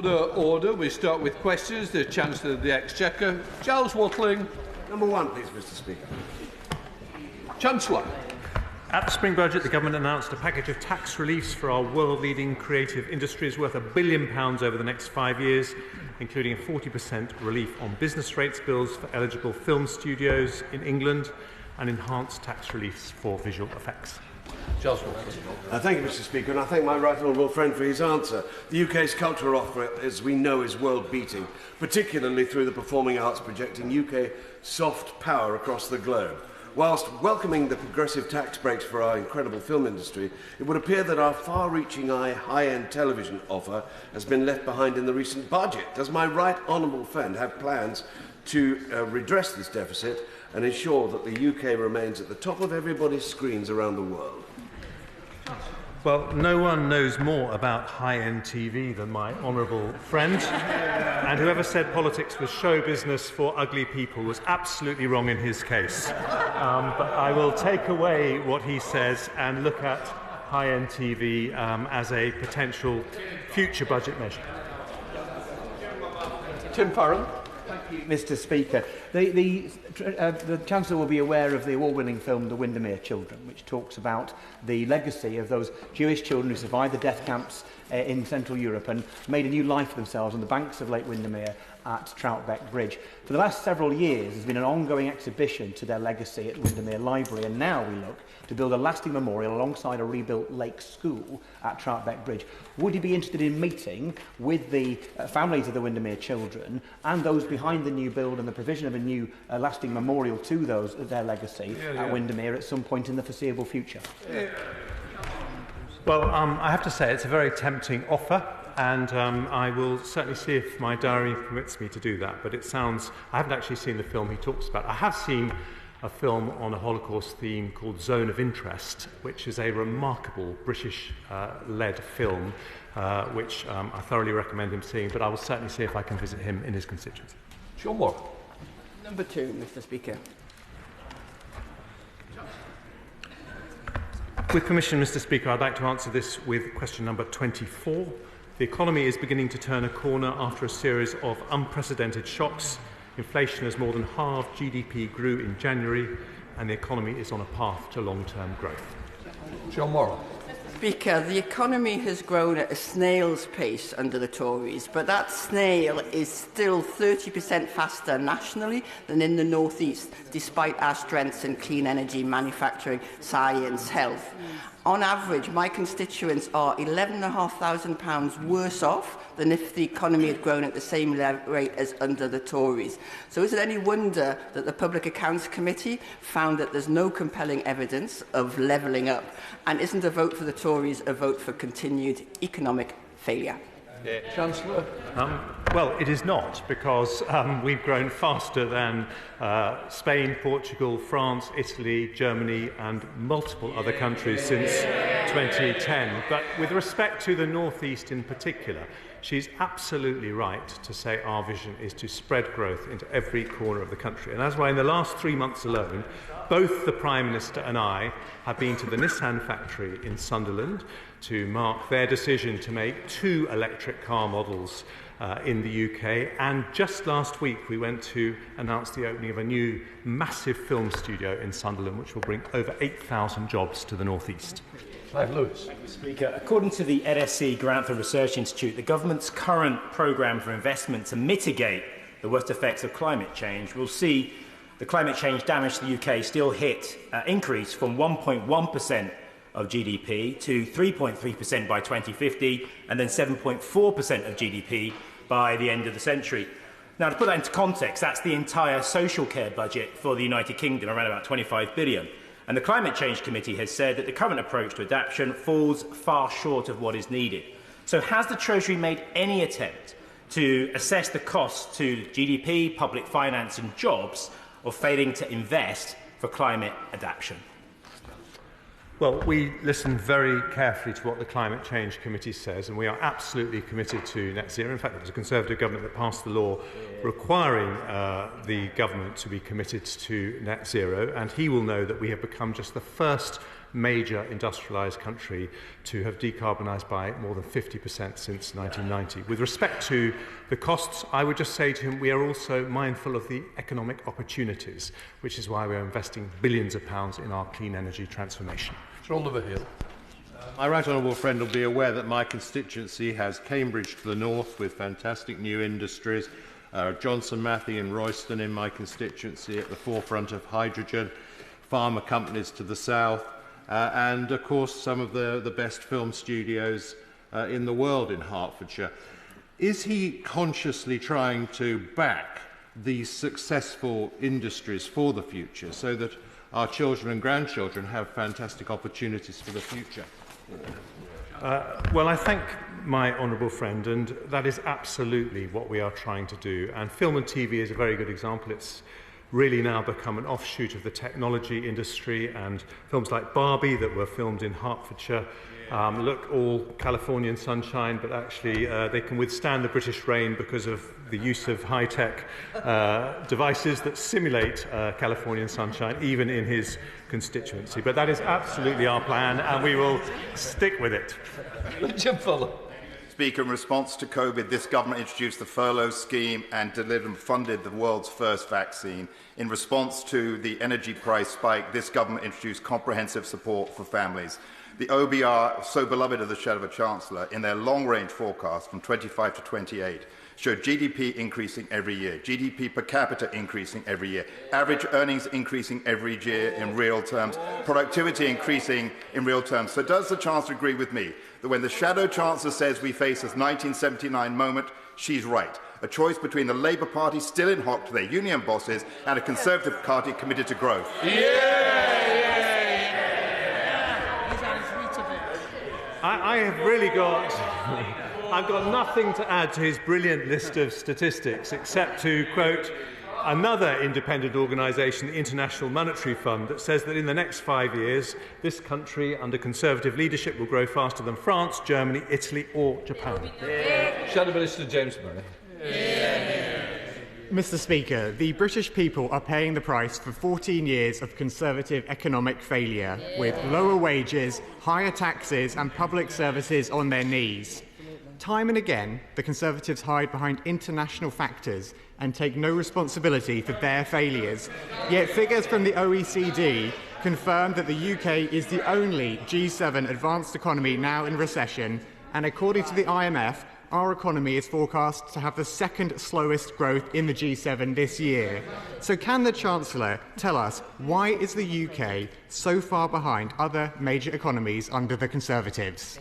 Order. We start with questions. The Chancellor of the Exchequer, Giles Watling. Number one, please, Mr. Speaker. Chancellor. At the spring budget, the government announced a package of tax reliefs for our world-leading creative industries worth £1 billion over the next 5 years, including a 40% relief on business rates bills for eligible film studios in England and enhanced tax reliefs for visual effects. Thank you, Mr. Speaker, and I thank my right honourable friend for his answer. The UK's cultural offer, as we know, is world-beating, particularly through the performing arts projecting UK soft power across the globe. Whilst welcoming the progressive tax breaks for our incredible film industry, it would appear that our far-reaching high-end television offer has been left behind in the recent budget. Does my right honourable friend have plans to redress this deficit and ensure that the UK remains at the top of everybody's screens around the world? Well, no one knows more about high-end TV than my honourable friend, and whoever said politics was show business for ugly people was absolutely wrong in his case. But I will take away what he says and look at high-end TV as a potential future budget measure. Tim Farron. Thank you, Mr. Speaker. The Chancellor will be aware of the award-winning film The Windermere Children, which talks about the legacy of those Jewish children who survived the death camps in Central Europe and made a new life for themselves on the banks of Lake Windermere at Troutbeck Bridge. For the last several years, there's been an ongoing exhibition to their legacy at the Windermere Library, and now we look to build a lasting memorial alongside a rebuilt Lake School at Troutbeck Bridge. Would you be interested in meeting with the families of the Windermere children and those behind the new build and the provision of a new lasting memorial to those their legacy at Windermere at some point in the foreseeable future? Well, I have to say it's a very tempting offer, and I will certainly see if my diary permits me to do that. But it sounds, I haven't actually seen the film he talks about. I have seen a film on a Holocaust theme called Zone of Interest, which is a remarkable British-led film, which I thoroughly recommend him seeing, but I will certainly see if I can visit him in his constituency. Sean Moore. Number two, Mr. Speaker. With permission, Mr. Speaker, I'd like to answer this with question number 24. The economy is beginning to turn a corner after a series of unprecedented shocks. Inflation has more than halved, GDP grew in January, and the economy is on a path to long-term growth. John Morrow. Speaker, the economy has grown at a snail's pace under the Tories, but that snail is still 30% faster nationally than in the North East, despite our strengths in clean energy, manufacturing, science, health. On average, my constituents are £11,500 worse off than if the economy had grown at the same rate as under the Tories. So is it any wonder that the Public Accounts Committee found that there's no compelling evidence of levelling up? And isn't a vote for the Tories a vote for continued economic failure? Chancellor. Well, it is not, because we've grown faster than Spain, Portugal, France, Italy, Germany and multiple other countries since 2010. But with respect to the North East in particular, she's absolutely right to say our vision is to spread growth into every corner of the country. And that's why in the last 3 months alone, both the Prime Minister and I have been to the Nissan factory in Sunderland to mark their decision to make 2 electric car models in the UK. And just last week we went to announce the opening of a new massive film studio in Sunderland, which will bring over 8,000 jobs to the North East. Clive Lewis. Thank you, Speaker. According to the LSE Grantham Research Institute, the government's current programme for investment to mitigate the worst effects of climate change will see the climate change damage to the UK still increase from 1.1% of GDP to 3.3% by 2050 and then 7.4% of GDP by the end of the century. Now, to put that into context, that's the entire social care budget for the United Kingdom, around about 25 billion. And the Climate Change Committee has said that the current approach to adaptation falls far short of what is needed. So has the Treasury made any attempt to assess the costs to GDP, public finance and jobs of failing to invest for climate adaptation? Well, we listen very carefully to what the Climate Change Committee says, and we are absolutely committed to net zero. In fact, it was a Conservative government that passed the law requiring the government to be committed to net zero, and he will know that we have become just the first major industrialised country to have decarbonised by more than 50% since 1990. With respect to the costs, I would just say to him we are also mindful of the economic opportunities, which is why we are investing billions of pounds in our clean energy transformation. Mr. Oliver Hill. My right honourable friend will be aware that my constituency has Cambridge to the north with fantastic new industries, Johnson Matthey and Royston in my constituency at the forefront of hydrogen, pharma companies to the south, and of course some of the best film studios in the world in Hertfordshire. Is he consciously trying to back these successful industries for the future so that our children and grandchildren have fantastic opportunities for the future? Well, I thank my honourable friend, and that is absolutely what we are trying to do. And film and TV is a very good example. It's really now become an offshoot of the technology industry, and films like Barbie that were filmed in Hertfordshire look all Californian sunshine, but actually they can withstand the British rain because of the use of high-tech devices that simulate Californian sunshine, even in his constituency. But that is absolutely our plan, and we will stick with it. Richard Fuller. Speaker, in response to COVID, this government introduced the furlough scheme and delivered and funded the world's first vaccine. In response to the energy price spike, this government introduced comprehensive support for families. The OBR, so beloved of the shadow of a Chancellor, in their long-range forecast from 25 to 28, showed GDP increasing every year, GDP per capita increasing every year, average earnings increasing every year in real terms, productivity increasing in real terms. So does the Chancellor agree with me that when the Shadow Chancellor says we face this 1979 moment, she's right? A choice between the Labour Party still in hock to their union bosses and a Conservative Party committed to growth. I have really got... I've got nothing to add to his brilliant list of statistics except to quote another independent organisation, the International Monetary Fund, that says that in the next 5 years, this country under Conservative leadership will grow faster than France, Germany, Italy or Japan. Shadow Minister James Murray. Mr. Speaker, the British people are paying the price for 14 years of Conservative economic failure, with lower wages, higher taxes and public services on their knees. Time and again, the Conservatives hide behind international factors and take no responsibility for their failures. Yet figures from the OECD confirm that the UK is the only G7 advanced economy now in recession, and according to the IMF, our economy is forecast to have the second slowest growth in the G7 this year. So can the Chancellor tell us why is the UK so far behind other major economies under the Conservatives?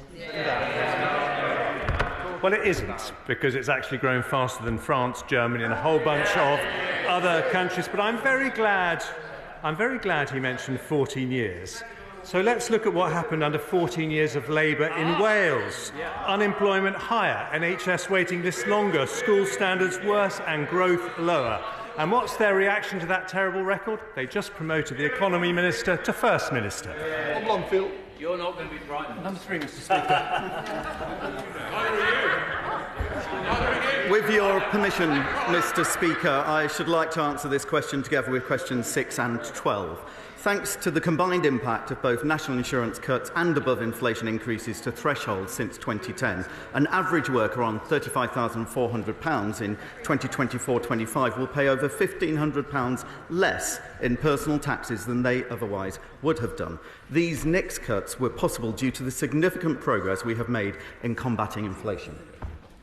Well, it isn't, because it's actually grown faster than France, Germany and a whole bunch of other countries. But I'm very glad he mentioned 14 years. So let's look at what happened under 14 years of Labour in Wales. Unemployment higher, NHS waiting lists longer, school standards worse and growth lower. And what's their reaction to that terrible record? They just promoted the Economy Minister to First Minister. Blomfield. You're not going to be frightened. Number 3, Mr. Speaker. With your permission, Mr. Speaker, I should like to answer this question together with questions 6 and 12. Thanks to the combined impact of both national insurance cuts and above-inflation increases to thresholds since 2010, an average worker on £35,400 in 2024-25 will pay over £1,500 less in personal taxes than they otherwise would have done. These NICS cuts were possible due to the significant progress we have made in combating inflation.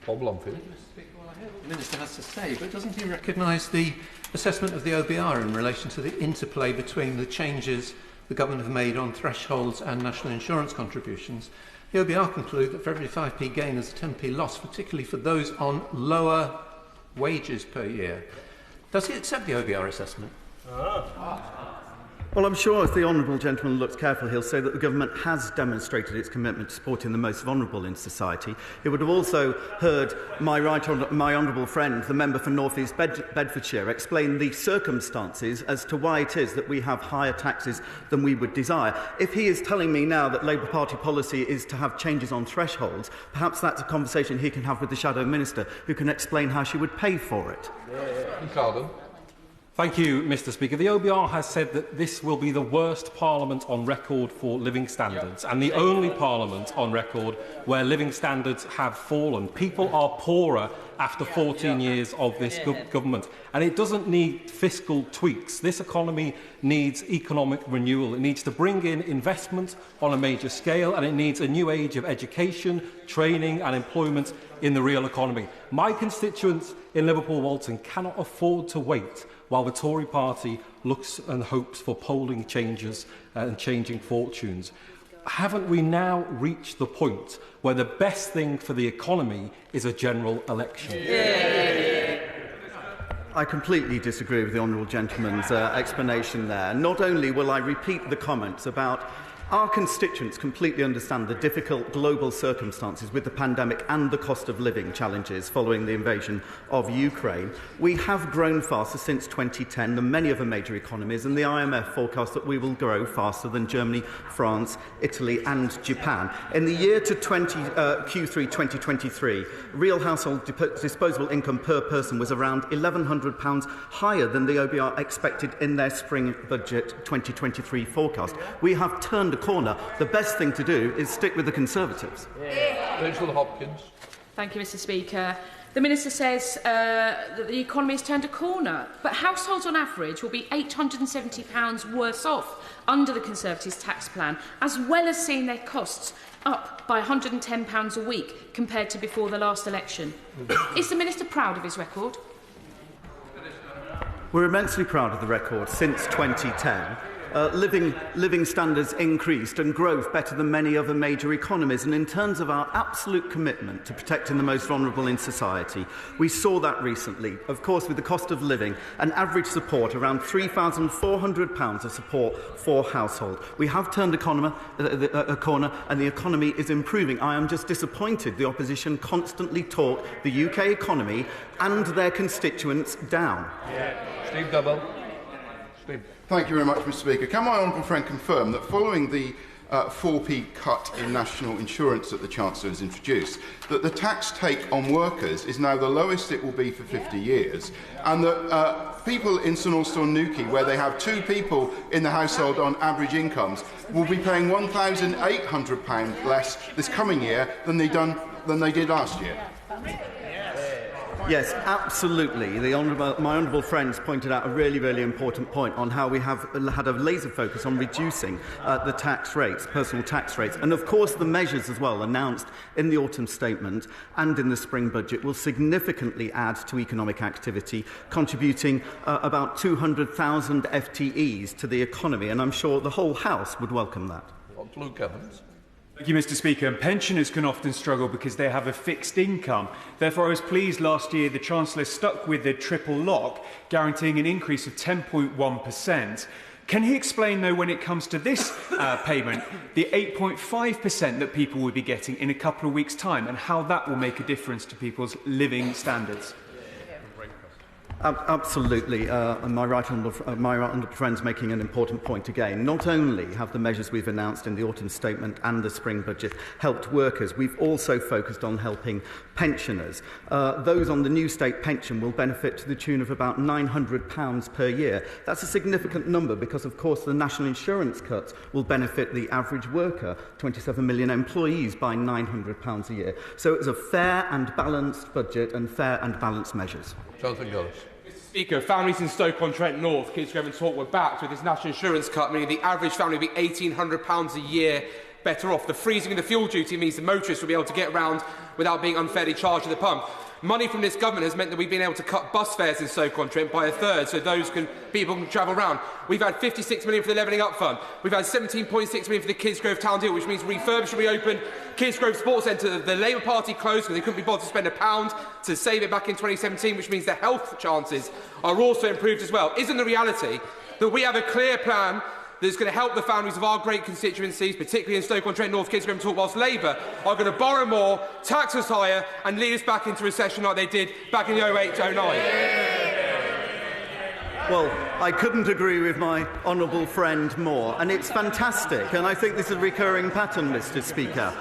Bob Blomfield. The Minister has to say, but doesn't he recognise the assessment of the OBR in relation to the interplay between the changes the government have made on thresholds and national insurance contributions? The OBR conclude that for every 5p gain there's a 10p loss, particularly for those on lower wages per year. Does he accept the OBR assessment? Well, I'm sure if the honourable gentleman looks carefully, he'll say that the government has demonstrated its commitment to supporting the most vulnerable in society. He would have also heard my honourable friend, the member for North East Bedfordshire, explain the circumstances as to why it is that we have higher taxes than we would desire. If he is telling me now that Labour Party policy is to have changes on thresholds, perhaps that's a conversation he can have with the Shadow Minister, who can explain how she would pay for it. Carden. Thank you, Mr Speaker. The OBR has said that this will be the worst Parliament on record for living standards, and the only Parliament on record where living standards have fallen. People are poorer after 14 years of this government, and it doesn't need fiscal tweaks. This economy needs economic renewal. It needs to bring in investment on a major scale, and it needs a new age of education, training and employment in the real economy. My constituents in Liverpool Walton cannot afford to wait while the Tory party looks and hopes for polling changes and changing fortunes. Haven't we now reached the point where the best thing for the economy is a general election? I completely disagree with the honourable gentleman's explanation there. Not only will I repeat the comments about our constituents completely understand the difficult global circumstances with the pandemic and the cost of living challenges following the invasion of Ukraine. We have grown faster since 2010 than many other major economies, and the IMF forecasts that we will grow faster than Germany, France, Italy and Japan. In the year to Q3 2023, real household disposable income per person was around £1,100 higher than the OBR expected in their spring budget 2023 forecast. We have turned a corner. The best thing to do is stick with the Conservatives. Rachel Hopkins. Thank you, Mr Speaker. The Minister says that the economy has turned a corner, but households on average will be £870 worse off under the Conservatives' tax plan, as well as seeing their costs up by £110 a week compared to before the last election. Is the Minister proud of his record? We're immensely proud of the record since 2010. Living standards increased and growth better than many other major economies. And in terms of our absolute commitment to protecting the most vulnerable in society, we saw that recently. Of course, with the cost of living, an average support around £3,400 of support for household. We have turned a corner and the economy is improving. I am just disappointed the opposition constantly talk the UK economy and their constituents down. Steve Double. Steve. Thank you very much, Mr Speaker. Can my honourable friend confirm that following the 4p cut in national insurance that the Chancellor has introduced, that the tax take on workers is now the lowest it will be for 50 years, and that people in St Austell and Newquay, where they have 2 people in the household on average incomes, will be paying £1,800 less this coming year than they did last year? Yes, absolutely. My honourable friends pointed out a really important point on how we have had a laser focus on reducing the tax rates, personal tax rates. And of course the measures as well announced in the autumn statement and in the spring budget will significantly add to economic activity, contributing about 200,000 FTEs to the economy. And I'm sure the whole House would welcome that. Luke Evans. Thank you, Mr Speaker. Pensioners can often struggle because they have a fixed income. Therefore, I was pleased last year the Chancellor stuck with the triple lock, guaranteeing an increase of 10.1%. Can he explain, though, when it comes to this payment, the 8.5% that people will be getting in a couple of weeks' time, and how that will make a difference to people's living standards? Absolutely. And my right honourable friend's making an important point again. Not only have the measures we've announced in the autumn statement and the spring budget helped workers, we've also focused on helping pensioners. Those on the new state pension will benefit to the tune of about £900 per year. That's a significant number because, of course, the national insurance cuts will benefit the average worker, 27 million employees, by £900 a year. So it's a fair and balanced budget and fair and balanced measures. Jonathan Giles. Speaker, families in Stoke-on-Trent North, Kidsgrove and Talk, were backed with this national insurance cut, meaning the average family will be £1,800 a year better off. The freezing of the fuel duty means the motorists will be able to get around without being unfairly charged at the pump. Money from this government has meant that we've been able to cut bus fares in Stoke-on-Trent by a third, so people can travel around. We've had £56 million for the Levelling Up Fund. We've had £17.6 million for the Kidsgrove Town Deal, which means refurbish and reopen Kidsgrove Sports Centre. The Labour Party closed because they couldn't be bothered to spend £1 to save it back in 2017, which means the health chances are also improved as well. Isn't the reality that we have a clear plan that's going to help the families of our great constituencies, particularly in Stoke-on-Trent North, Kidsgrove and Talk, whilst Labour are going to borrow more, tax us higher and lead us back into recession like they did back in the 08-09? Well, I couldn't agree with my honourable friend more, and it's fantastic, and I think this is a recurring pattern, Mr. Speaker.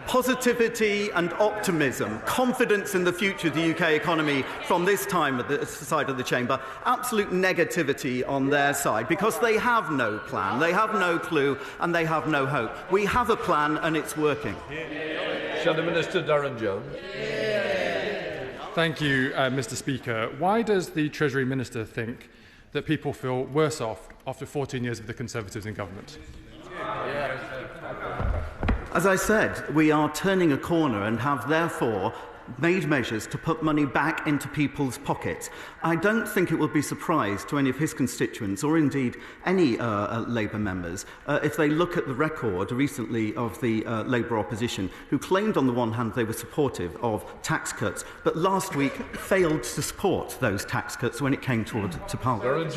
Positivity and optimism, confidence in the future of the UK economy from this time at the side of the chamber, absolute negativity on their side, because they have no plan, they have no clue, and they have no hope. We have a plan, and it's working. Shadow Minister Darren Jones. Thank you, Mr. Speaker. Why does the Treasury Minister think that people feel worse off after 14 years of the Conservatives in government? As I said, we are turning a corner and have therefore made measures to put money back into people's pockets. I don't think it will be a surprise to any of his constituents, or indeed any Labour members, if they look at the record recently of the Labour opposition, who claimed on the one hand they were supportive of tax cuts, but last week failed to support those tax cuts when it came to Parliament.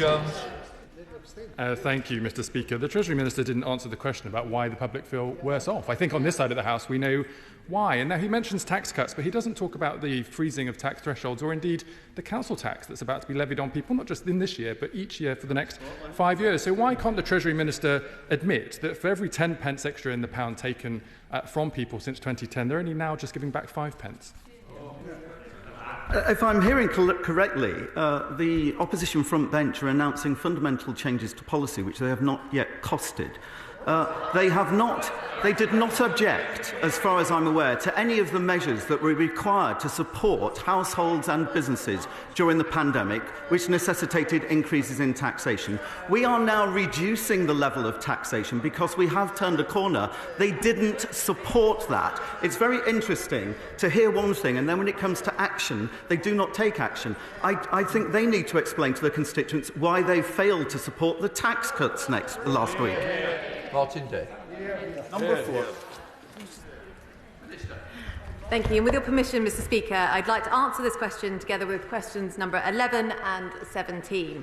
Thank you, Mr. Speaker. The Treasury Minister didn't answer the question about why the public feel worse off. I think on this side of the House we know why. And now he mentions tax cuts, but he doesn't talk about the freezing of tax thresholds or indeed the council tax that's about to be levied on people, not just in this year, but each year for the next 5 years. So why can't the Treasury Minister admit that for every 10 pence extra in the pound taken from people since 2010, they're only now just giving back 5 pence? If I'm hearing correctly, the opposition front bench are announcing fundamental changes to policy which they have not yet costed. They did not object, as far as I'm aware, to any of the measures that were required to support households and businesses during the pandemic, which necessitated increases in taxation. We are now reducing the level of taxation because we have turned a corner. They didn't support that. It's very interesting to hear one thing, and then when it comes to action, they do not take action. I think they need to explain to their constituents why they failed to support the tax cuts last week. Martin Day. Number 4. Thank you. And with your permission, Mr. Speaker, I'd like to answer this question together with questions number 11 and 17.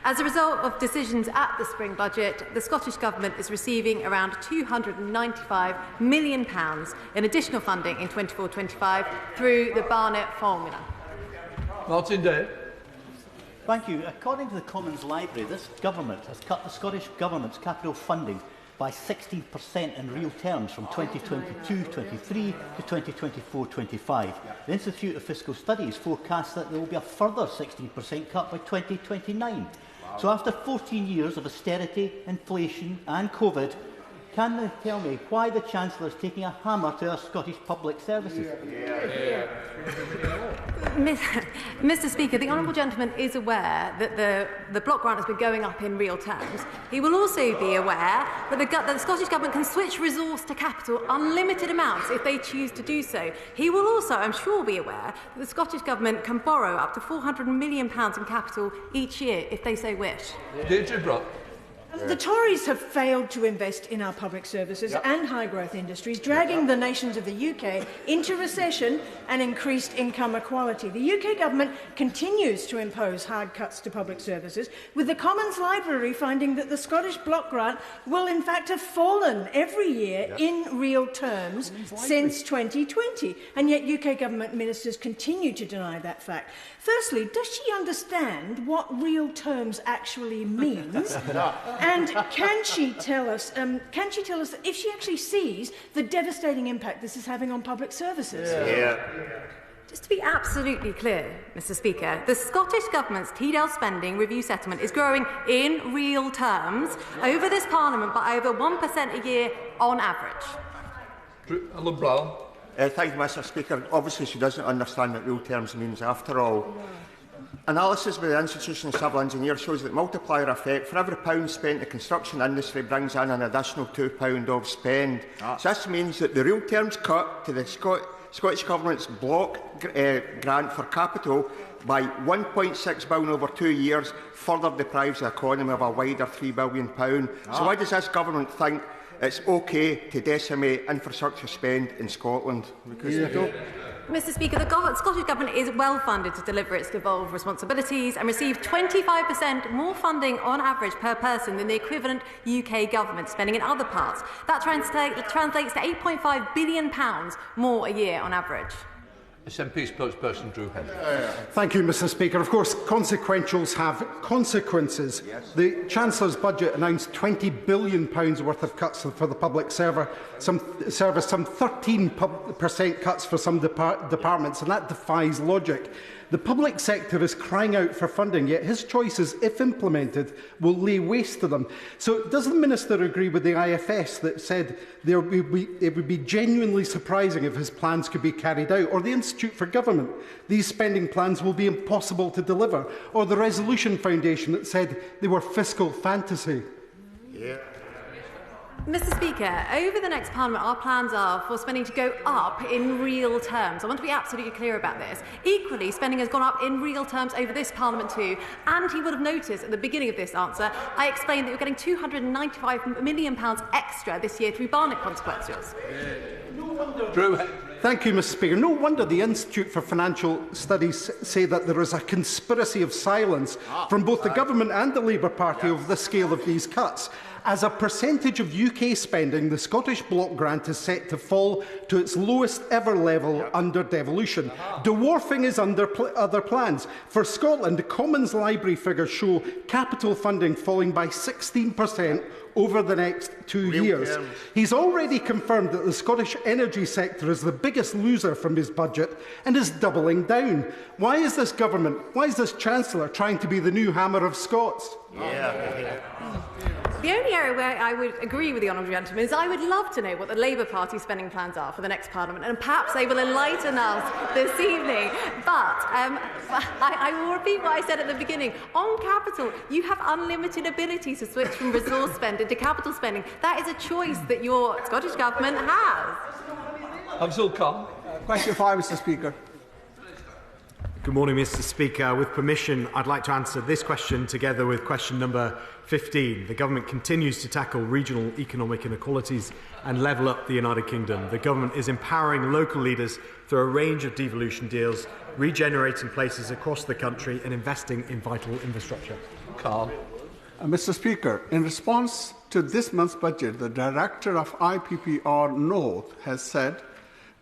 As a result of decisions at the spring budget, the Scottish Government is receiving around £295 million in additional funding in 24-25 through the Barnett formula. Martin Day. Thank you. According to the Commons Library, this government has cut the Scottish Government's capital funding by 16% in real terms from 2022-23 to 2024-25. The Institute of Fiscal Studies forecasts that there will be a further 16% cut by 2029. So after 14 years of austerity, inflation and COVID, can they tell me why the Chancellor is taking a hammer to our Scottish public services? Mr. Speaker, the honourable gentleman is aware that the block grant has been going up in real terms. He will also be aware that the Scottish Government can switch resource to capital unlimited amounts if they choose to do so. He will also, I'm sure, be aware that the Scottish Government can borrow up to £400 million in capital each year if they so wish. Deirdre Brock. The Tories have failed to invest in our public services and high-growth industries, dragging the nations of the UK into recession and increased income equality. The UK government continues to impose hard cuts to public services, with the Commons Library finding that the Scottish block grant will in fact have fallen every year in real terms since 2020. And yet UK government ministers continue to deny that fact. Firstly, does she understand what real terms actually means? And can she tell us that if she actually sees the devastating impact this is having on public services? Just to be absolutely clear, Mr. Speaker, the Scottish Government's TDL spending review settlement is growing in real terms over this Parliament by over 1% a year on average. Alan Brown. Thank you, Mr. Speaker. Obviously, she doesn't understand what real terms means after all. Analysis by the Institution of Civil Engineers shows that multiplier effect for every pound spent, the construction industry brings in an additional £2 of spend. So this means that the real terms cut to the Scottish Government's block grant for capital by £1.6 billion over 2 years further deprives the economy of a wider £3 billion. So why does this government think it's okay to decimate infrastructure spend in Scotland? Mr. Speaker, the Scottish Government is well funded to deliver its devolved responsibilities and receive 25% more funding on average per person than the equivalent UK government spending in other parts. That translates to £8.5 billion more a year on average. SNP spokesperson Drew Henry. Thank you, Mr Speaker. Of course, consequentials have consequences. Yes. The Chancellor's budget announced £20 billion worth of cuts for the public service, some 13% cuts for some departments, and that defies logic. The public sector is crying out for funding, yet his choices, if implemented, will lay waste to them. So does the Minister agree with the IFS that said it would be genuinely surprising if his plans could be carried out, or the Institute for Government, these spending plans will be impossible to deliver, or the Resolution Foundation that said they were fiscal fantasy? Yeah. Mr Speaker, over the next Parliament, our plans are for spending to go up in real terms. I want to be absolutely clear about this. Equally, spending has gone up in real terms over this Parliament too. And he would have noticed at the beginning of this answer, I explained that you're getting £295 million extra this year through Barnett consequences. Thank you, Mr Speaker. No wonder the Institute for Financial Studies say that there is a conspiracy of silence from both the Government and the Labour Party over the scale of these cuts. As a percentage of UK spending, the Scottish block grant is set to fall to its lowest ever level under devolution, dwarfing his other plans. For Scotland, the Commons Library figures show capital funding falling by 16% over the next 2 years. He's already confirmed that the Scottish energy sector is the biggest loser from his budget and is doubling down. Why is this government, why is this Chancellor trying to be the new Hammer of Scots? The only area where I would agree with the honourable gentleman is I would love to know what the Labour Party spending plans are for the next Parliament, and perhaps they will enlighten us this evening. But I will repeat what I said at the beginning. On capital, you have unlimited ability to switch from resource spending to capital spending. That is a choice that your Scottish Government has. Abdul Khan. Question 5, Mr Speaker. Good morning, Mr Speaker. With permission, I'd like to answer this question together with question number 15. The Government continues to tackle regional economic inequalities and level up the United Kingdom. The Government is empowering local leaders through a range of devolution deals, regenerating places across the country and investing in vital infrastructure. Carl. Mr Speaker, in response to this month's budget, the Director of IPPR North has said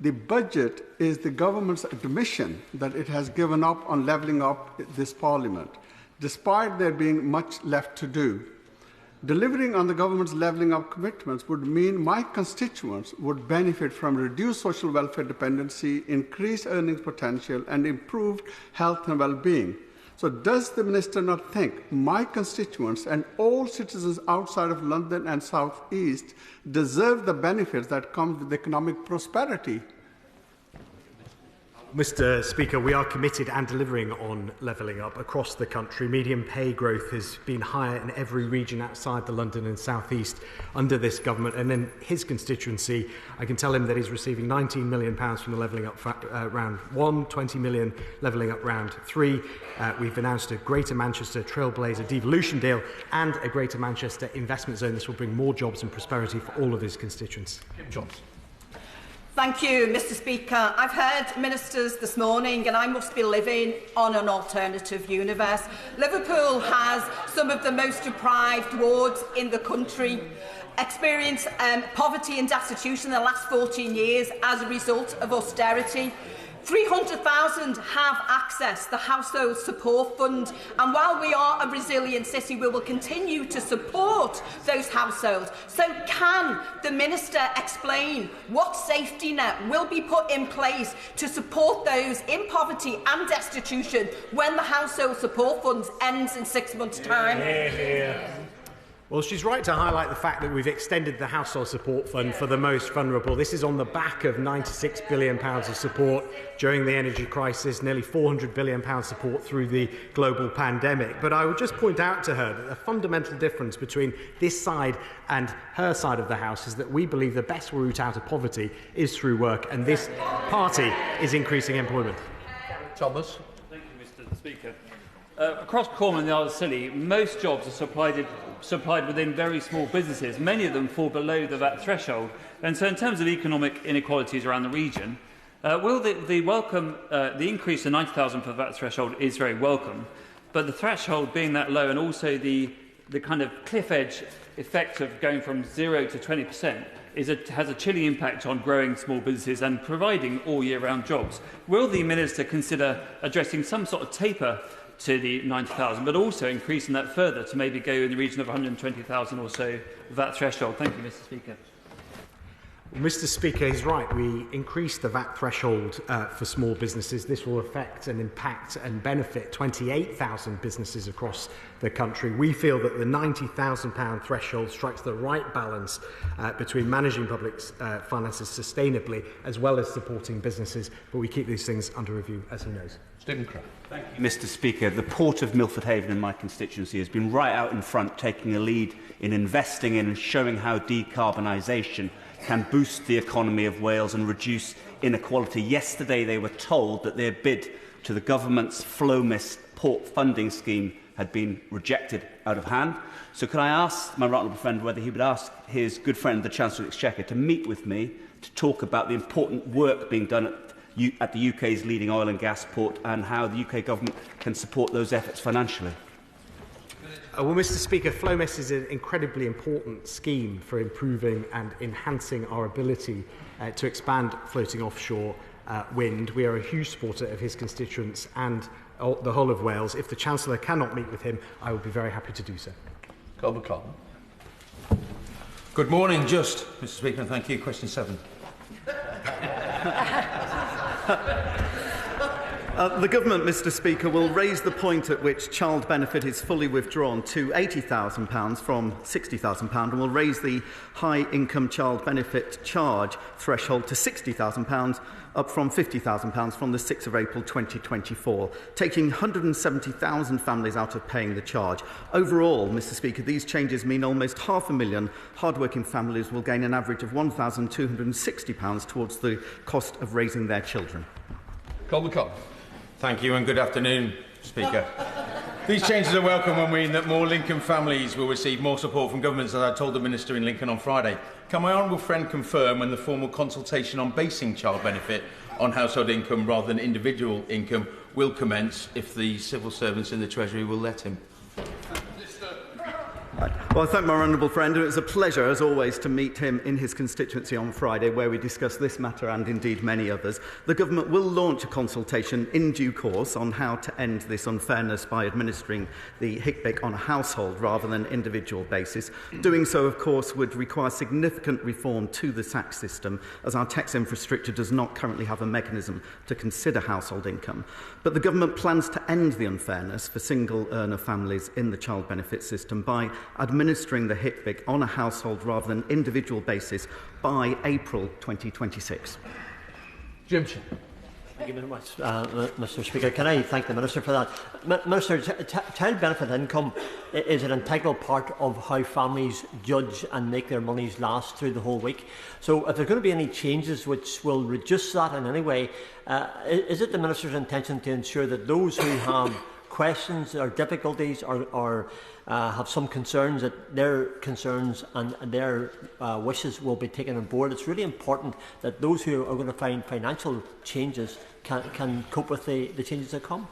the budget is the government's admission that it has given up on levelling up this Parliament, despite there being much left to do. Delivering on the government's levelling up commitments would mean my constituents would benefit from reduced social welfare dependency, increased earnings potential and improved health and well-being. So does the Minister not think my constituents and all citizens outside of London and South East deserve the benefits that come with economic prosperity? Mr Speaker, we are committed and delivering on levelling up across the country. Median pay growth has been higher in every region outside the London and South East under this government. And in his constituency, I can tell him that he's receiving £19 million from the levelling up round 1, £20 million levelling up round 3. We've announced a Greater Manchester Trailblazer devolution deal and a Greater Manchester investment zone. This will bring more jobs and prosperity for all of his constituents. Kim Johnson. Thank you, Mr Speaker. I've heard ministers this morning and I must be living on an alternative universe. Liverpool has some of the most deprived wards in the country, experienced poverty and destitution in the last 14 years as a result of austerity. 300,000 have accessed the Household Support Fund, and while we are a resilient city, we will continue to support those households. So can the Minister explain what safety net will be put in place to support those in poverty and destitution when the Household Support Fund ends in 6 months' time? Well, she's right to highlight the fact that we've extended the Household Support Fund for the most vulnerable. This is on the back of £96 billion of support during the energy crisis, nearly £400 billion support through the global pandemic. But I would just point out to her that the fundamental difference between this side and her side of the House is that we believe the best route out of poverty is through work, and this party is increasing employment. Thomas. Thank you, Mr Speaker. Across Cornwall and the Isle of Scilly, most jobs are supplied within very small businesses. Many of them fall below the VAT threshold. And so in terms of economic inequalities around the region, will the increase to 90,000 for the VAT threshold is very welcome, but the threshold being that low and also the kind of cliff edge effect of going from 0 to 20%, has a chilling impact on growing small businesses and providing all-year-round jobs. Will the Minister consider addressing some sort of taper to the 90,000, but also increasing that further to maybe go in the region of 120,000 or so VAT threshold? Thank you, Mr. Speaker. Mr. Speaker, he's right. We increased the VAT threshold for small businesses. This will affect and impact and benefit 28,000 businesses across the country. We feel that the £90,000 threshold strikes the right balance between managing public finances sustainably as well as supporting businesses, but we keep these things under review, as he knows. Thank you, Mr. Speaker. The Port of Milford Haven in my constituency has been right out in front, taking a lead in investing in and showing how decarbonisation can boost the economy of Wales and reduce inequality. Yesterday they were told that their bid to the government's FLOMIS port funding scheme had been rejected out of hand. So could I ask my right honourable friend whether he would ask his good friend, the Chancellor of the Exchequer, to meet with me to talk about the important work being done at the UK's leading oil and gas port and how the UK government can support those efforts financially? Well, Mr. Speaker, FLOMIS is an incredibly important scheme for improving and enhancing our ability to expand floating offshore wind. We are a huge supporter of his constituents and the whole of Wales. If the Chancellor cannot meet with him, I will be very happy to do so. Good morning, Mr. Speaker, and thank you. Question 7. The Government, Mr. Speaker, will raise the point at which child benefit is fully withdrawn to £80,000 from £60,000 and will raise the high income child benefit charge threshold to £60,000 up from £50,000 from the 6th of April 2024, taking 170,000 families out of paying the charge. Overall, Mr. Speaker, these changes mean almost 500,000 hard-working families will gain an average of £1,260 towards the cost of raising their children. Thank you and good afternoon, Speaker. These changes are welcome and mean that more Lincoln families will receive more support from governments, as I told the Minister in Lincoln on Friday. Can my honourable friend confirm when the formal consultation on basing child benefit on household income rather than individual income will commence if the civil servants in the Treasury will let him? Well, I thank my honourable friend. It was a pleasure, as always, to meet him in his constituency on Friday, where we discussed this matter and indeed many others. The Government will launch a consultation in due course on how to end this unfairness by administering the HICBIC on a household rather than individual basis. Doing so, of course, would require significant reform to the tax system, as our tax infrastructure does not currently have a mechanism to consider household income. But the Government plans to end the unfairness for single-earner families in the child benefit system by administering the HICBIC on a household rather than individual basis by April 2026. Thank you very much, Mr. Speaker. Can I thank the Minister for that? Minister, child benefit income is an integral part of how families judge and make their monies last through the whole week. So if there are going to be any changes which will reduce that in any way, is it the Minister's intention to ensure that those who have questions or difficulties or have some concerns, that their concerns and their wishes will be taken on board? It's really important that those who are going to find financial changes can cope with the changes that come.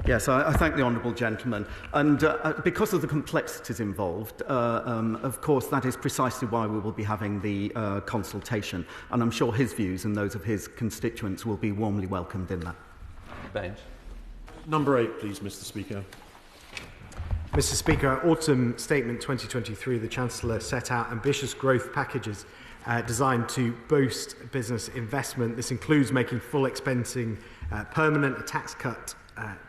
Yes, I thank the honourable gentleman. And because of the complexities involved, of course, that is precisely why we will be having the consultation. And I'm sure his views and those of his constituents will be warmly welcomed in that. Number 8, please, Mr. Speaker. Mr. Speaker, Autumn Statement 2023, the Chancellor set out ambitious growth packages designed to boost business investment. This includes making full expensing permanent, a tax cut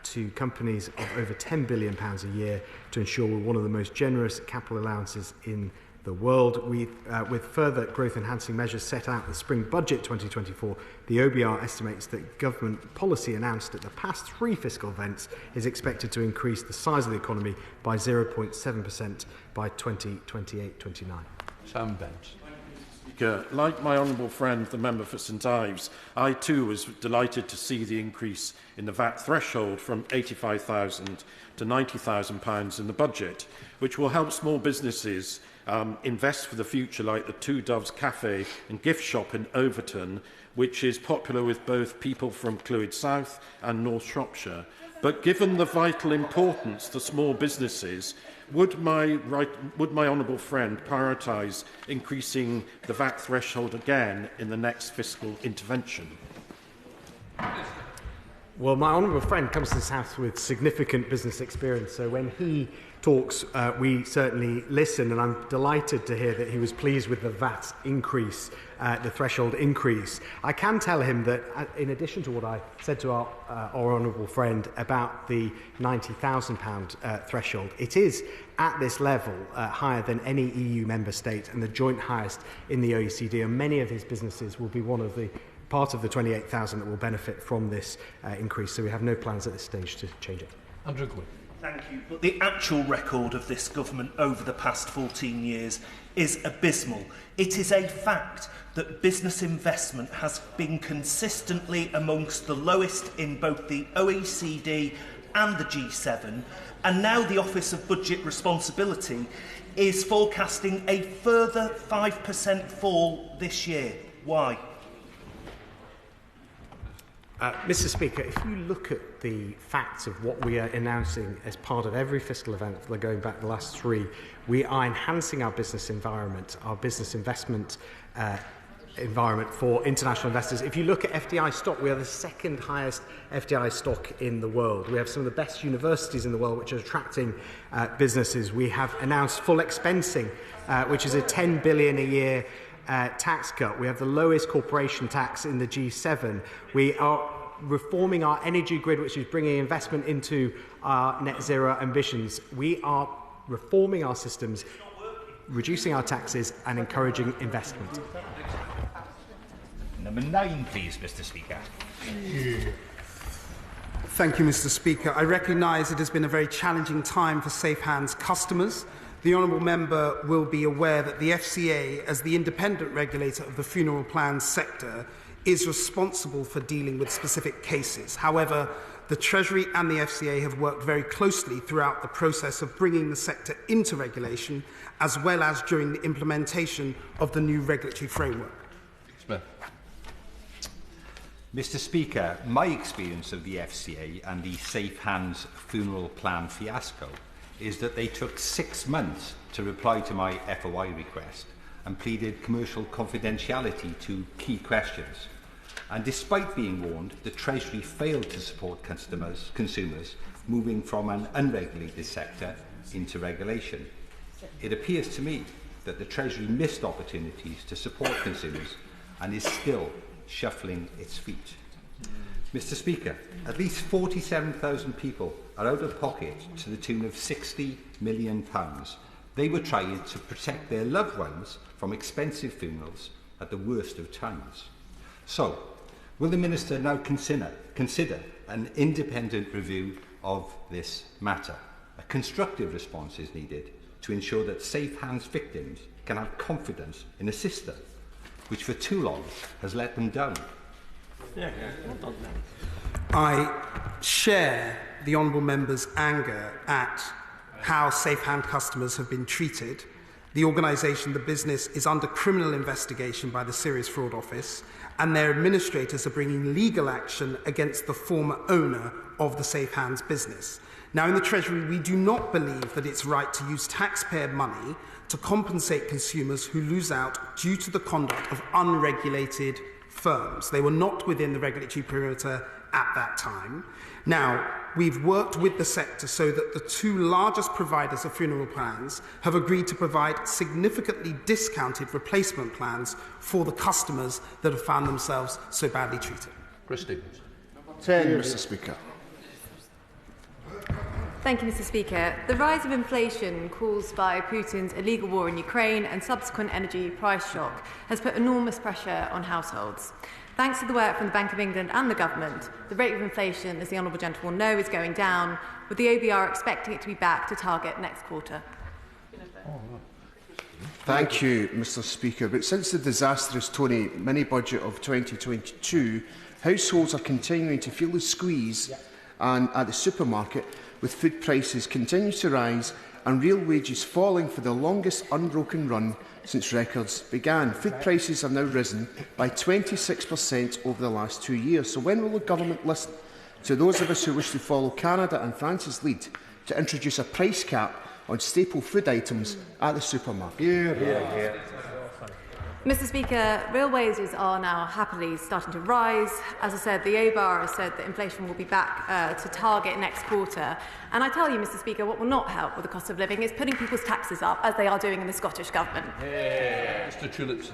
to companies of over £10 billion a year to ensure we're one of the most generous capital allowances in the world. With further growth-enhancing measures set out in the Spring Budget 2024, the OBR estimates that government policy announced at the past 3 fiscal events is expected to increase the size of the economy by 0.7% by 2028-29. Sam Bench. Speaker, like my honourable friend, the member for St Ives, I too was delighted to see the increase in the VAT threshold from £85,000 to £90,000 in the budget, which will help small businesses invest for the future, like the Two Doves Cafe and gift shop in Overton, which is popular with both people from Clwyd South and North Shropshire. But given the vital importance to small businesses, would my honourable friend prioritise increasing the VAT threshold again in the next fiscal intervention? Well, my honourable friend comes to this House with significant business experience, so when he talks, we certainly listen, and I'm delighted to hear that he was pleased with the VAT increase, the threshold increase. I can tell him that, in addition to what I said to our honourable friend about the £90,000 threshold, it is at this level higher than any EU member state and the joint highest in the OECD, and many of his businesses will be part of the 28,000 that will benefit from this increase, so we have no plans at this stage to change it. Andrew Quinn. Thank you. But the actual record of this government over the past 14 years is abysmal. It is a fact that business investment has been consistently amongst the lowest in both the OECD and the G7, and now the Office of Budget Responsibility is forecasting a further 5% fall this year. Why? Mr. Speaker, if you look at the facts of what we are announcing as part of every fiscal event, going back the last three, we are enhancing our business environment, our business investment environment for international investors. If you look at FDI stock, we are the second highest FDI stock in the world. We have some of the best universities in the world which are attracting businesses. We have announced full expensing, which is a $10 billion a year tax cut. We have the lowest corporation tax in the G7. We are reforming our energy grid, which is bringing investment into our net zero ambitions. We are reforming our systems, reducing our taxes and encouraging investment. Number 9, please, Mr. Speaker. Thank you, Mr. Speaker. I recognise it has been a very challenging time for Safe Hands customers. The honourable member will be aware that the FCA, as the independent regulator of the funeral plans sector, is responsible for dealing with specific cases. However, the Treasury and the FCA have worked very closely throughout the process of bringing the sector into regulation, as well as during the implementation of the new regulatory framework. Smith. Mr. Speaker, my experience of the FCA and the Safe Hands funeral plan fiasco is that they took 6 months to reply to my FOI request and pleaded commercial confidentiality to key questions. And despite being warned, the Treasury failed to support consumers moving from an unregulated sector into regulation. It appears to me that the Treasury missed opportunities to support consumers and is still shuffling its feet. Mr. Speaker, at least 47,000 people are out of pocket to the tune of £60 million. They were trying to protect their loved ones from expensive funerals at the worst of times. So, will the Minister now consider an independent review of this matter? A constructive response is needed to ensure that Safe Hands victims can have confidence in a system which for too long has let them down. I share the honourable member's anger at how Safe Hand customers have been treated. The organisation, the business, is under criminal investigation by the Serious Fraud Office, and their administrators are bringing legal action against the former owner of the Safe Hands business. Now, in the Treasury, we do not believe that it's right to use taxpayer money to compensate consumers who lose out due to the conduct of unregulated firms. They were not within the regulatory perimeter at that time. Now, we've worked with the sector so that the two largest providers of funeral plans have agreed to provide significantly discounted replacement plans for the customers that have found themselves so badly treated. Chris Stevens. Mr. Speaker. Thank you, Mr. Speaker. The rise of inflation caused by Putin's illegal war in Ukraine and subsequent energy price shock has put enormous pressure on households. Thanks to the work from the Bank of England and the government, the rate of inflation, as the honourable gentleman will know, is going down, with the OBR expecting it to be back to target next quarter. Thank you, Mr. Speaker. But since the disastrous Tory mini-budget of 2022, households are continuing to feel the squeeze and at the supermarket, with food prices continuing to rise and real wages falling for the longest unbroken run since records began. Food prices have now risen by 26% over the last 2 years. So when will the government listen to those of us who wish to follow Canada and France's lead to introduce a price cap on staple food items at the supermarket? Mr Speaker, real wages are now happily starting to rise. As I said, the OBAR has said that inflation will be back to target next quarter. And I tell you, Mr Speaker, what will not help with the cost of living is putting people's taxes up, as they are doing in the Scottish Government. Mr Tulips.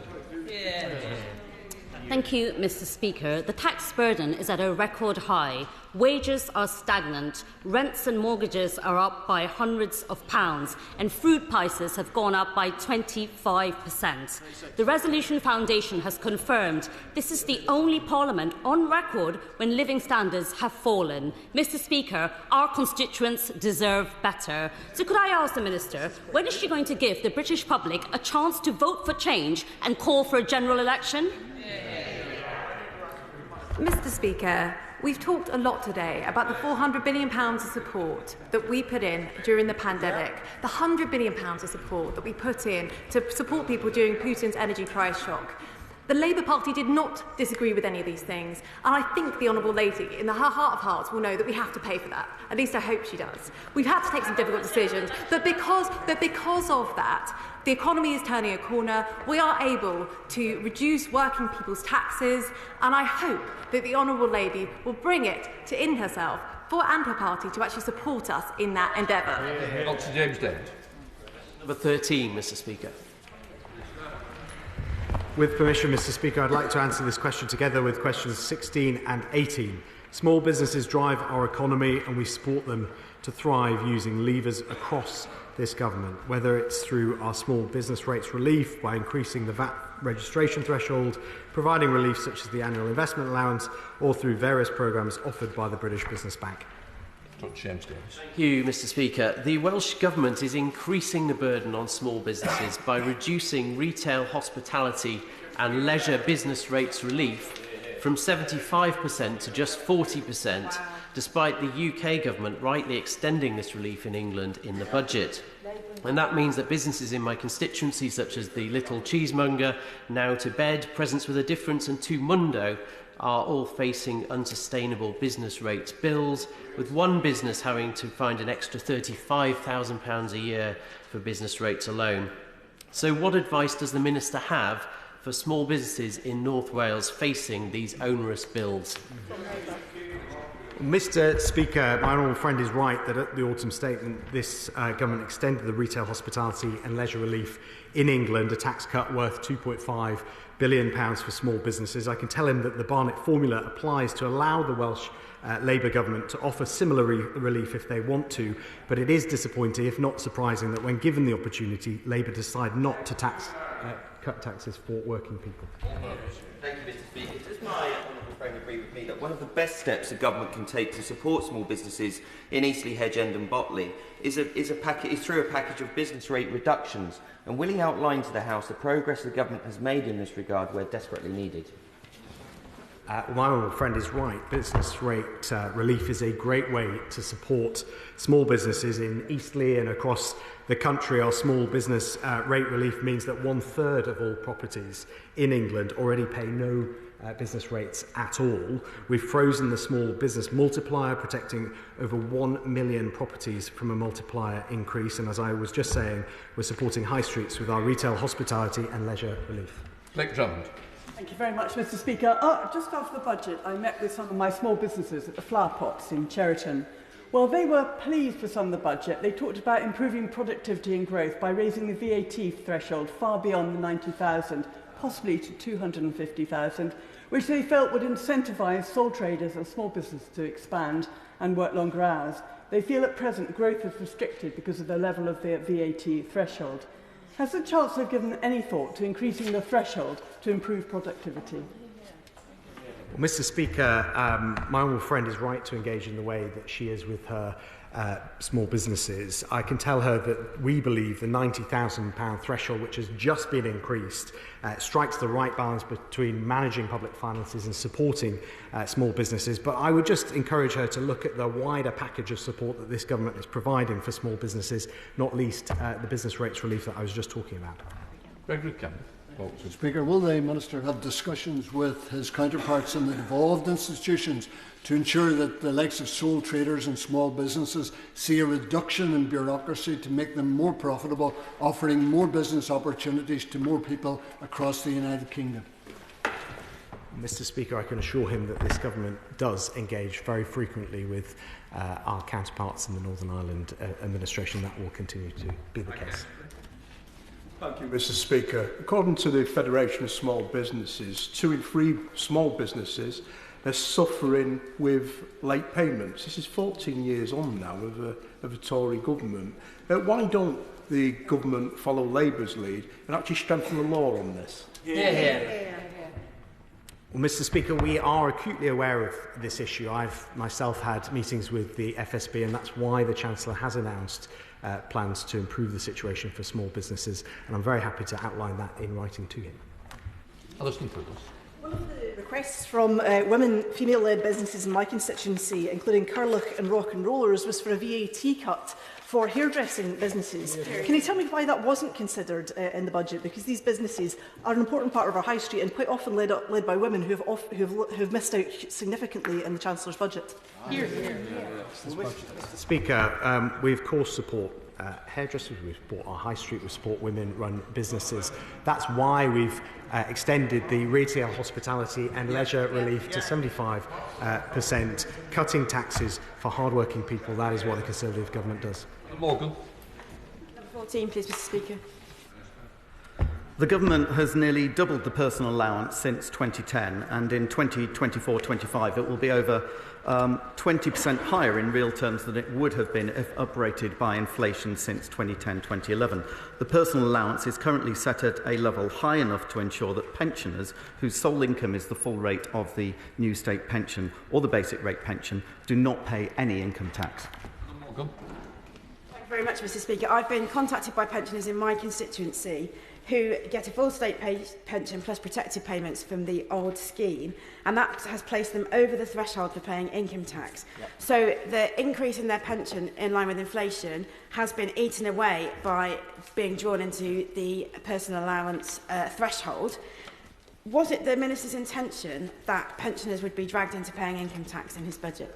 Thank you, Mr Speaker. The tax burden is at a record high. Wages are stagnant, rents and mortgages are up by hundreds of pounds, and food prices have gone up by 25%. The Resolution Foundation has confirmed this is the only Parliament on record when living standards have fallen. Mr Speaker, our constituents deserve better. So could I ask the Minister, when is she going to give the British public a chance to vote for change and call for a general election? Mr Speaker, we've talked a lot today about the £400 billion of support that we put in during the pandemic, the £100 billion of support that we put in to support people during Putin's energy price shock. The Labour Party did not disagree with any of these things, and I think the Honourable Lady, in her heart of hearts, will know that we have to pay for that. At least I hope she does. We've had to take some difficult decisions, but because of that, the economy is turning a corner. We are able to reduce working people's taxes, and I hope that the Honourable Lady will bring it in herself and her party to actually support us in that endeavour. Dr James Dent. Number 13, Mr Speaker. With permission, Mr Speaker, I'd like to answer this question together with questions 16 and 18. Small businesses drive our economy and we support them to thrive using levers across this government, whether it's through our small business rates relief by increasing the VAT registration threshold, providing relief such as the annual investment allowance, or through various programmes offered by the British Business Bank. Thank you, Mr Speaker. The Welsh Government is increasing the burden on small businesses by reducing retail, hospitality and leisure business rates relief from 75% to just 40%, despite the UK Government rightly extending this relief in England in the budget. And that means that businesses in my constituency, such as the Little Cheesemonger, Now to Bed, Presents with a Difference and Two Mundo, are all facing unsustainable business rates bills, with one business having to find an extra £35,000 a year for business rates alone. So what advice does the Minister have for small businesses in North Wales facing these onerous bills? Mr Speaker, my honourable friend is right that at the autumn statement this government extended the retail, hospitality and leisure relief in England, a tax cut worth £2.5 billion for small businesses. I can tell him that the Barnett formula applies to allow the Welsh Labour government to offer similar relief if they want to, but it is disappointing, if not surprising, that when given the opportunity, Labour decide not to cut taxes for working people. Thank you, Mr Speaker. Does my honourable friend agree with me that one of the best steps the government can take to support small businesses in Eastleigh, Hedge End and Botley is through a package of business rate reductions? And will he outline to the House the progress the government has made in this regard where desperately needed? My honourable friend is right. Business rate relief is a great way to support small businesses in Eastleigh and across the country. Our small business rate relief means that 1/3 of all properties in England already pay no business rates at all. We've frozen the small business multiplier, protecting over 1 million properties from a multiplier increase. And as I was just saying, we're supporting high streets with our retail, hospitality and leisure relief. Blake Drummond. Thank you very much, Mr Speaker. Just after the budget, I met with some of my small businesses at the Flower Pots in Cheriton. Well, they were pleased with some of the budget. They talked about improving productivity and growth by raising the VAT threshold far beyond the 90,000, possibly to 250,000, which they felt would incentivise sole traders and small businesses to expand and work longer hours. They feel at present growth is restricted because of the level of the VAT threshold. Has the Chancellor given any thought to increasing the threshold to improve productivity? Well, Mr Speaker, my honourable friend is right to engage in the way that she is with her small businesses, I can tell her that we believe the £90,000 threshold, which has just been increased, strikes the right balance between managing public finances and supporting small businesses. But I would just encourage her to look at the wider package of support that this government is providing for small businesses, not least the business rates relief that I was just talking about. Gregory Campbell. Mr. Speaker, will the Minister have discussions with his counterparts in the devolved institutions to ensure that the likes of sole traders and small businesses see a reduction in bureaucracy to make them more profitable, offering more business opportunities to more people across the United Kingdom? Mr. Speaker, I can assure him that this government does engage very frequently with our counterparts in the Northern Ireland administration. That will continue to be the case. Thank you, Mr. Speaker. According to the Federation of Small Businesses, 2 in 3 small businesses are suffering with late payments. This is 14 years on now of a Tory government. Why don't the government follow Labour's lead and actually strengthen the law on this? Well, Mr. Speaker, we are acutely aware of this issue. I've myself had meetings with the FSB, and that's why the Chancellor has announced plans to improve the situation for small businesses, and I'm very happy to outline that in writing to him. Huddleston. One of the requests from women, female-led businesses in my constituency, including Curlick and Rock and Rollers, was for a VAT cut for hairdressing businesses. Can you tell me why that wasn't considered in the budget? Because these businesses are an important part of our high street and quite often led by women who have missed out significantly in the Chancellor's budget. Mr. Speaker, we of course support hairdressers, we support our high street, we support women-run businesses. That's why we've extended the retail, hospitality and leisure relief to 75%, cutting taxes for hard-working people. That is what the Conservative government does. Morgan. Number 14, please, Mr. Speaker. The government has nearly doubled the personal allowance since 2010, and in 2024-25 it will be over 20% higher in real terms than it would have been if uprated by inflation since 2010-2011. The personal allowance is currently set at a level high enough to ensure that pensioners whose sole income is the full rate of the new state pension or the basic rate pension do not pay any income tax. Thank you very much, Mr. Speaker. I've been contacted by pensioners in my constituency who get a full state pension plus protected payments from the old scheme, and that has placed them over the threshold for paying income tax. Yep. So the increase in their pension in line with inflation has been eaten away by being drawn into the personal allowance threshold. Was it the Minister's intention that pensioners would be dragged into paying income tax in his budget?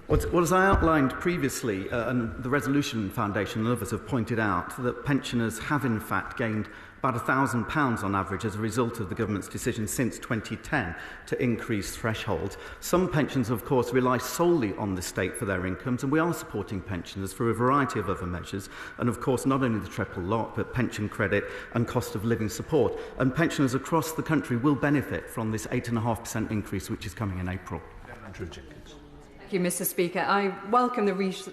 Well, as I outlined previously, and the Resolution Foundation and others have pointed out, that pensioners have in fact gained about £1,000 on average as a result of the government's decision since 2010 to increase thresholds. Some pensions, of course, rely solely on the state for their incomes, and we are supporting pensioners through a variety of other measures, and of course not only the triple lock, but pension credit and cost of living support. And pensioners across the country will benefit from this 8.5% increase, which is coming in April. Thank you, Mr. Speaker. I welcome the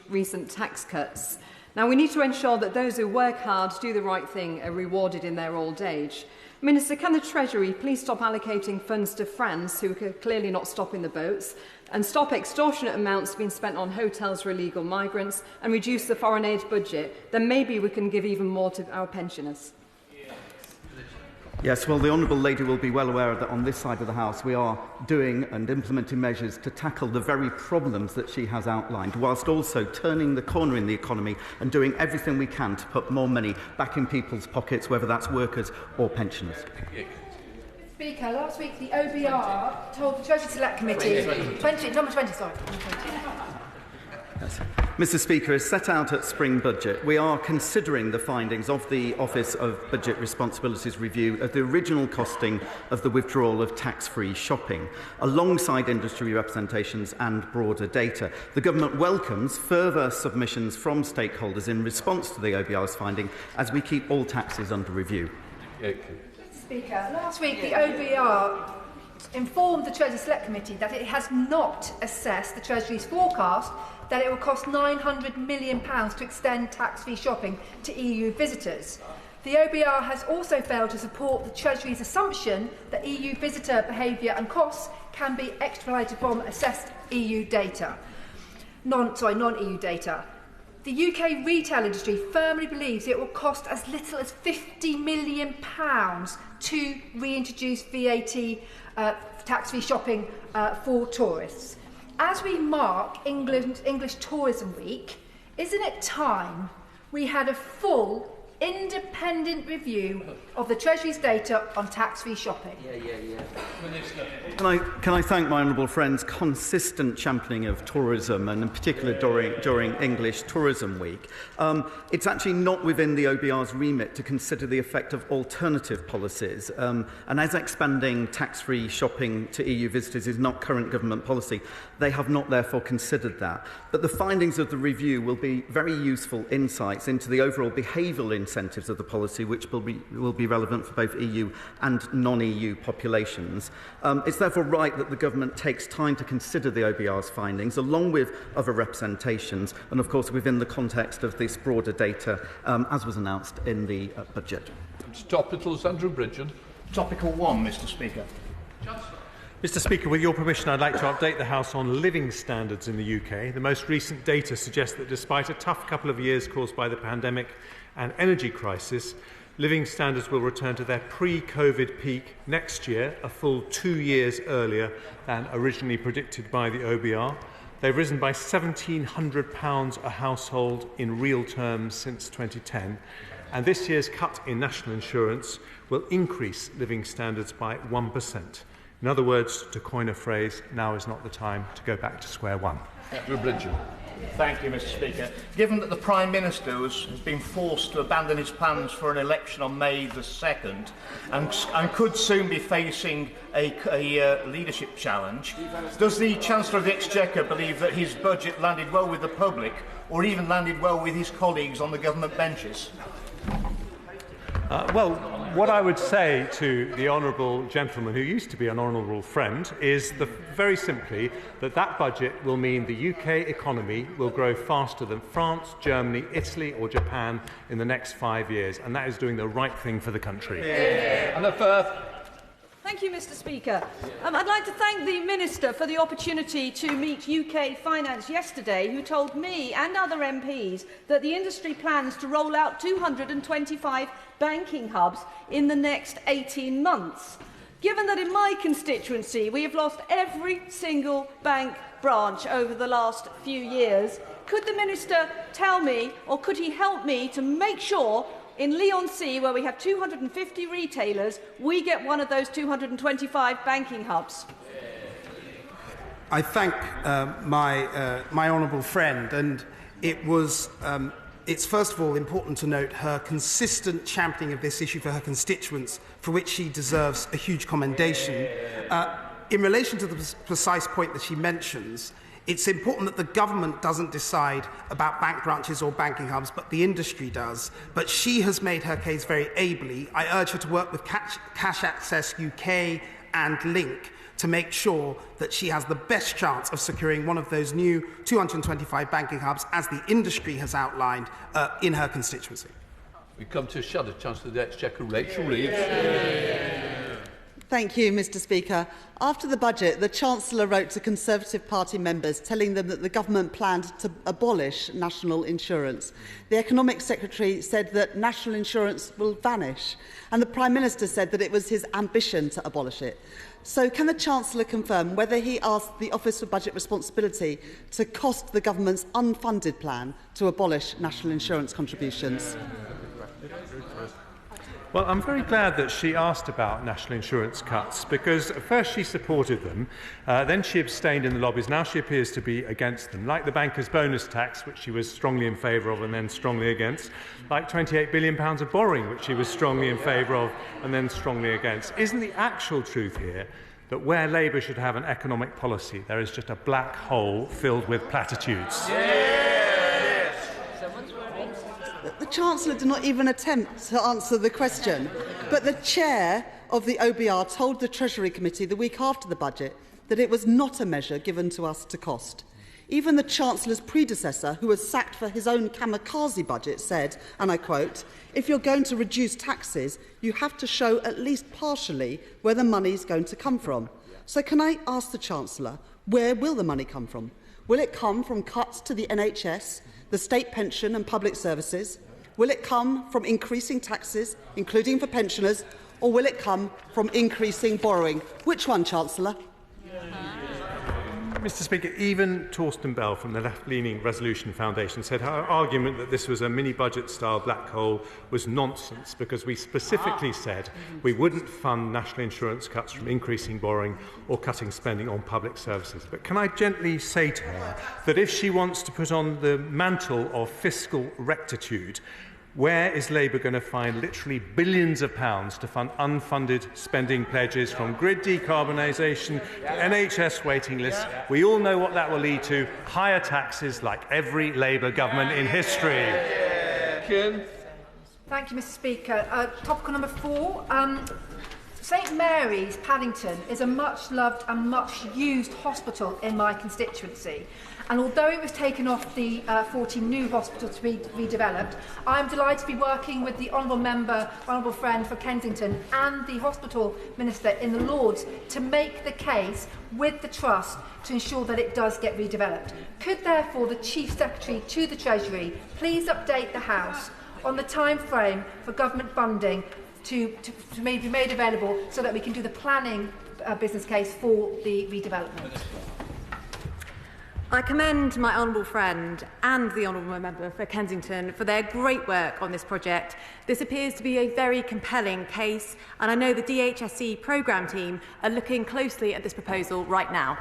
recent tax cuts. Now, we need to ensure that those who work hard, do the right thing, are rewarded in their old age. Minister, can the Treasury please stop allocating funds to France, who are clearly not stopping the boats, and stop extortionate amounts being spent on hotels for illegal migrants, and reduce the foreign aid budget? Then maybe we can give even more to our pensioners. Yes, well, the Honourable Lady will be well aware that on this side of the House we are doing and implementing measures to tackle the very problems that she has outlined, whilst also turning the corner in the economy and doing everything we can to put more money back in people's pockets, whether that's workers or pensioners. Speaker, last week the OBR told the Treasury Select Committee... Number 20, sorry. Yes. Mr. Speaker, as set out at Spring Budget, we are considering the findings of the Office of Budget Responsibilities review of the original costing of the withdrawal of tax-free shopping, alongside industry representations and broader data. The Government welcomes further submissions from stakeholders in response to the OBR's finding, as we keep all taxes under review. Speaker, last week the OBR informed the Treasury Select Committee that it has not assessed the Treasury's forecast that it will cost £900 million to extend tax-free shopping to EU visitors. The OBR has also failed to support the Treasury's assumption that EU visitor behaviour and costs can be extrapolated from assessed EU data. non-EU data. The UK retail industry firmly believes it will cost as little as £50 million to reintroduce VAT tax-free shopping for tourists. As we mark English Tourism Week, isn't it time we had a full independent review of the Treasury's data on tax-free shopping? Can I thank my honourable friend's consistent championing of tourism, and in particular during English Tourism Week. It's actually not within the OBR's remit to consider the effect of alternative policies, and as expanding tax-free shopping to EU visitors is not current government policy, they have not therefore considered that. But the findings of the review will be very useful insights into the overall behavioural incentives of the policy, which will be relevant for both EU and non-EU populations. It's therefore right that the government takes time to consider the OBR's findings, along with other representations, and of course within the context of this broader data, as was announced in the budget. Topicals, Andrew Bridgen. Topical 1, Mr Speaker. Chancellor. Mr Speaker, with your permission, I'd like to update the House on living standards in the UK. The most recent data suggests that despite a tough couple of years caused by the pandemic and energy crisis, living standards will return to their pre-COVID peak next year, a full 2 years earlier than originally predicted by the OBR. They've risen by £1,700 a household in real terms since 2010, and this year's cut in national insurance will increase living standards by 1%. In other words, to coin a phrase, now is not the time to go back to square one. Andrew Bridgen. Thank you, Mr Speaker. Given that the Prime Minister has been forced to abandon his plans for an election on May the 2nd and could soon be facing a leadership challenge, does the Chancellor of the Exchequer believe that his budget landed well with the public, or even landed well with his colleagues on the government benches? Well, what I would say to the honourable gentleman who used to be an honourable friend is very simply that budget will mean the UK economy will grow faster than France, Germany, Italy or Japan in the next 5 years, and that is doing the right thing for the country. Anna Firth. Thank you, Mr Speaker. I'd like to thank the Minister for the opportunity to meet UK Finance yesterday, who told me and other MPs that the industry plans to roll out 225 banking hubs in the next 18 months. Given that in my constituency we have lost every single bank branch over the last few years, could the Minister tell me, or could he help me to make sure in Leigh-on-Sea, where we have 250 retailers, we get one of those 225 banking hubs? I thank my honourable friend, and it's first of all important to note her consistent championing of this issue for her constituents, for which she deserves a huge commendation. In relation to the precise point that she mentions, it's important that the government doesn't decide about bank branches or banking hubs, but the industry does. But she has made her case very ably. I urge her to work with Cash Access UK and Link to make sure that she has the best chance of securing one of those new 225 banking hubs, as the industry has outlined in her constituency. We come to Shadow Chancellor of the Exchequer, Rachel Reeves. Thank you, Mr Speaker. After the budget, the Chancellor wrote to Conservative Party members telling them that the government planned to abolish national insurance. The Economic Secretary said that national insurance will vanish, and the Prime Minister said that it was his ambition to abolish it. So can the Chancellor confirm whether he asked the Office for Budget Responsibility to cost the government's unfunded plan to abolish national insurance contributions? Well, I'm very glad that she asked about national insurance cuts, because at first she supported them, then she abstained in the lobbies, now she appears to be against them, like the banker's bonus tax, which she was strongly in favour of and then strongly against, like £28 billion of borrowing, which she was strongly in favour of and then strongly against. Isn't the actual truth here that where Labour should have an economic policy, there is just a black hole filled with platitudes? The Chancellor did not even attempt to answer the question, but the chair of the OBR told the Treasury Committee the week after the budget that it was not a measure given to us to cost. Even the Chancellor's predecessor, who was sacked for his own kamikaze budget, said, and I quote, "If you're going to reduce taxes, you have to show at least partially where the money is going to come from." So can I ask the Chancellor, where will the money come from? Will it come from cuts to the NHS, the state pension and public services? Will it come from increasing taxes, including for pensioners, or will it come from increasing borrowing? Which one, Chancellor? Mr. Speaker, even Torsten Bell from the left-leaning Resolution Foundation said our argument that this was a mini-budget-style black hole was nonsense because we specifically said we wouldn't fund national insurance cuts from increasing borrowing or cutting spending on public services. But can I gently say to her that if she wants to put on the mantle of fiscal rectitude, where is Labour going to find literally billions of pounds to fund unfunded spending pledges from grid decarbonisation to NHS waiting lists? We all know what that will lead to: higher taxes like every Labour government in history. Thank you, Mr. Speaker. Topical number 4. St Mary's, Paddington, is a much-loved and much-used hospital in my constituency. And although it was taken off the 14 new hospitals to be redeveloped, I am delighted to be working with the honourable friend for Kensington and the hospital minister in the Lords to make the case with the Trust to ensure that it does get redeveloped. Could therefore the Chief Secretary to the Treasury please update the House on the time frame for government funding to be made available so that we can do the planning business case for the redevelopment? I commend my honourable friend and the honourable member for Kensington for their great work on this project. This appears to be a very compelling case, and I know the DHSC programme team are looking closely at this proposal right now.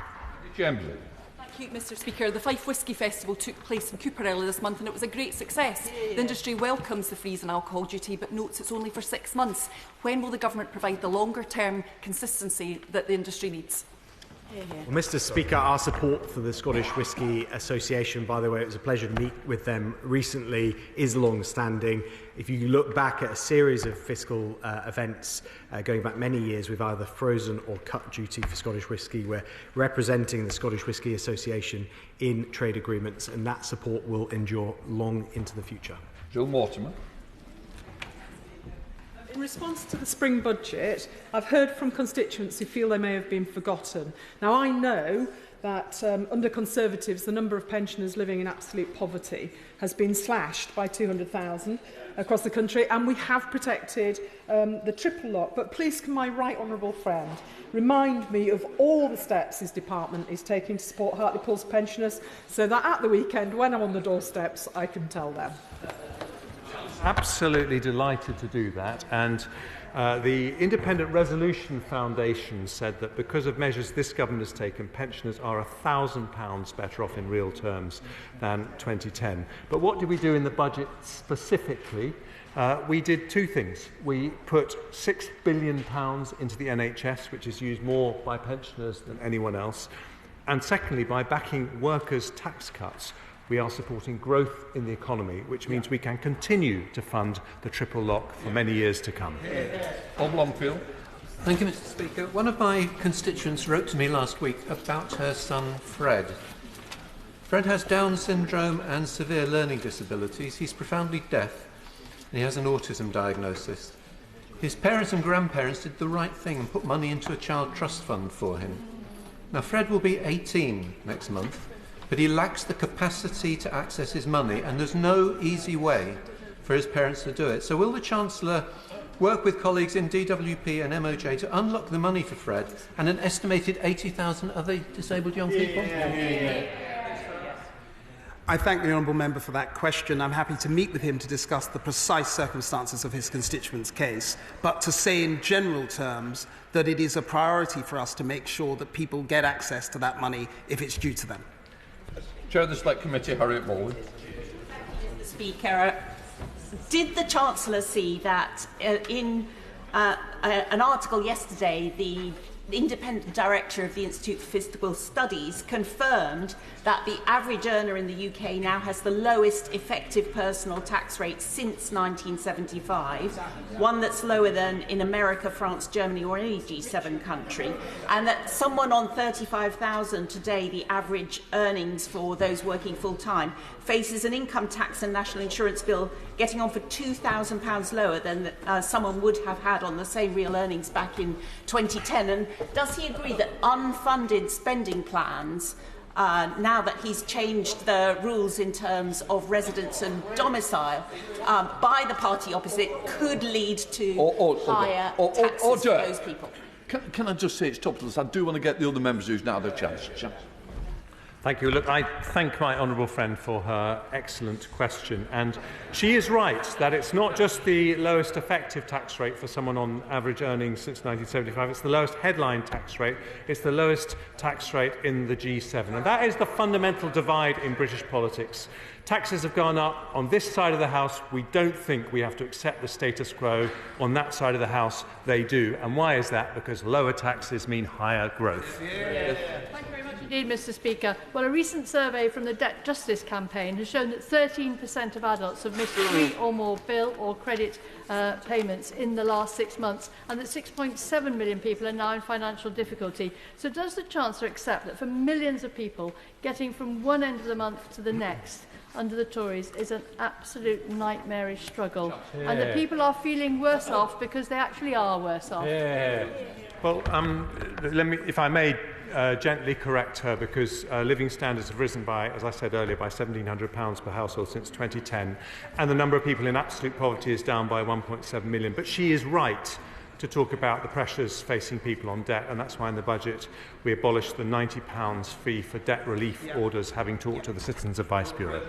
Thank you, Mr. Speaker. The Fife Whisky Festival took place in Cooper earlier this month and it was a great success. The industry welcomes the freeze on alcohol duty but notes it's only for 6 months. When will the government provide the longer-term consistency that the industry needs? Well, Mr. Speaker, our support for the Scottish Whisky Association, by the way, it was a pleasure to meet with them recently, is long-standing. If you look back at a series of fiscal events going back many years, we've either frozen or cut duty for Scottish whisky. We're representing the Scottish Whisky Association in trade agreements, and that support will endure long into the future. Jill Mortimer. In response to the spring budget, I've heard from constituents who feel they may have been forgotten. Now, I know that under Conservatives, the number of pensioners living in absolute poverty has been slashed by 200,000 across the country, and we have protected the triple lock. But please, can my right honourable friend remind me of all the steps his department is taking to support Hartlepool's pensioners, so that at the weekend, when I'm on the doorsteps, I can tell them. Absolutely delighted to do that, and the Independent Resolution Foundation said that because of measures this government has taken, pensioners are £1,000 better off in real terms than 2010. But what did we do in the budget specifically? We did two things. We put £6 billion into the NHS, which is used more by pensioners than anyone else, and secondly, by backing workers' tax cuts, we are supporting growth in the economy, which means we can continue to fund the triple lock for many years to come. Bob Longfield. Thank you, Mr. Speaker. One of my constituents wrote to me last week about her son, Fred. Fred has Down syndrome and severe learning disabilities. He's profoundly deaf, and he has an autism diagnosis. His parents and grandparents did the right thing and put money into a child trust fund for him. Now, Fred will be 18 next month, but he lacks the capacity to access his money, and there's no easy way for his parents to do it. So will the Chancellor work with colleagues in DWP and MOJ to unlock the money for Fred and an estimated 80,000 other disabled young people? I thank the honourable member for that question. I'm happy to meet with him to discuss the precise circumstances of his constituent's case, but to say in general terms that it is a priority for us to make sure that people get access to that money if it's due to them. Chair of the Select Committee, Harriet Morley. Speaker, did the Chancellor see that in an article yesterday, the independent director of the Institute for Fiscal Studies confirmed that the average earner in the UK now has the lowest effective personal tax rate since 1975, one that's lower than in America, France, Germany or any G7 country, and that someone on 35,000 today, the average earnings for those working full-time, faces an income tax and national insurance bill getting on for £2,000 lower than someone would have had on the same real earnings back in 2010. And does he agree that unfunded spending plans now that he's changed the rules in terms of residence and domicile by the party opposite, could lead to higher taxes for those people. Can I just say, it's topical. I do want to get the other members who's now the chance. Thank you. Look, I thank my honourable friend for her excellent question. And she is right that it's not just the lowest effective tax rate for someone on average earnings since 1975. It's the lowest headline tax rate. It's the lowest tax rate in the G7. And that is the fundamental divide in British politics. Taxes have gone up on this side of the House. We don't think we have to accept the status quo. On that side of the House, they do. And why is that? Because lower taxes mean higher growth. Thank you very much indeed, Mr. Speaker. Well, a recent survey from the Debt Justice Campaign has shown that 13% of adults have missed 3 or more bill or credit payments in the last 6 months, and that 6.7 million people are now in financial difficulty. So does the Chancellor accept that for millions of people, getting from one end of the month to the next under the Tories is an absolute nightmarish struggle, and that people are feeling worse off because they actually are worse off? Well, let me, if I may, gently correct her, because living standards have risen by, as I said earlier, by £1,700 per household since 2010, and the number of people in absolute poverty is down by 1.7 million. But she is right to talk about the pressures facing people on debt, and that's why in the budget we abolished the £90 fee for debt relief orders, having talked to the Citizens Advice Bureau.